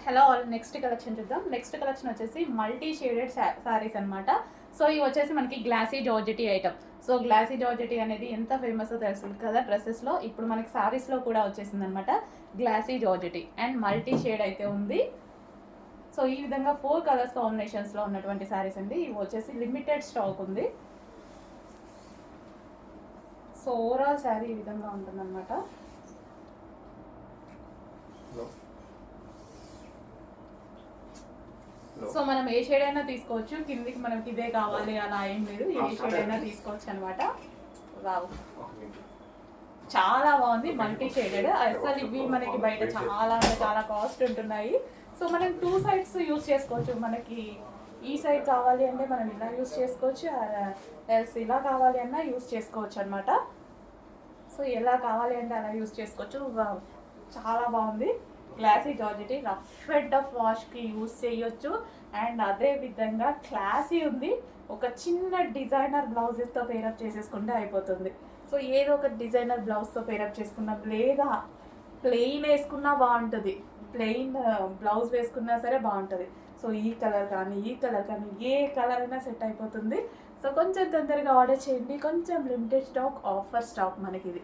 Hello all, next collection చూద్దాం. Next collection వచ్చేసి multi shaded saris అనమాట. సో ఇవి వచ్చేసి మనకి glossy georgette item. So glossy georgette అనేది ఎంత ఫేమస్ తెలుసు కదా డ్రెస్సెస్లో. ఇప్పుడు మనకి శారీస్లో కూడా వచ్చేసింది అనమాట glossy georgette and multi shade అయితే ఉంది. సో ఈ విధంగా 4 కలర్స్ కాంబినేషన్స్లో ఉన్నటువంటి శారీస్ అండి. ఇవి వచ్చేసి లిమిటెడ్ స్టాక్ ఉంది. సో ఓవరాల్ శారీ ఈ విధంగా ఉంటుందన్నమాట. సో మనం ఏ షేడ్ అయినా తీసుకోవచ్చు, కిందికి మనకి ఇదే కావాలి అలా ఏం లేదు, ఏ షేడ్ అయినా తీసుకోవచ్చు అనమాట. వావ్, చాలా బాగుంది, మల్టీ షేడెడ్. అసలు ఇవి మనకి బయట చాలా అంటే చాలా కాస్ట్ ఉంటున్నాయి. సో మనం 2 సైడ్స్ యూస్ చేసుకోవచ్చు. మనకి ఈ సైడ్ కావాలి అంటే మనం ఇలా యూస్ చేసుకోవచ్చు, ఎల్స్ ఇలా కావాలి అన్నా యూస్ చేసుకోవచ్చు అనమాట. సో ఎలా కావాలి అంటే అలా యూస్ చేసుకోవచ్చు. చాలా బాగుంది. Classy georgette, rough and tough వాష్కి యూస్ చేయొచ్చు. అండ్ అదే విధంగా క్లాసీ ఉంది. ఒక చిన్న డిజైనర్ బ్లౌజెస్తో పేరప్ చేసేసుకుంటే అయిపోతుంది. సో ఏదో ఒక డిజైనర్ బ్లౌజ్తో పేరప్ చేసుకున్నాం, లేదా ప్లెయిన్ వేసుకున్నా బాగుంటుంది, ప్లెయిన్ బ్లౌజ్ వేసుకున్నా సరే బాగుంటుంది. సో ఈ కలర్ కానీ ఈ కలర్ కానీ ఏ కలర్ అయినా సెట్ అయిపోతుంది. సో కొంచెం తొందరగా ఆర్డర్ చేయండి. కొంచెం లిమిటెడ్ స్టాక్, ఆఫర్ స్టాక్ మనకి ఇది.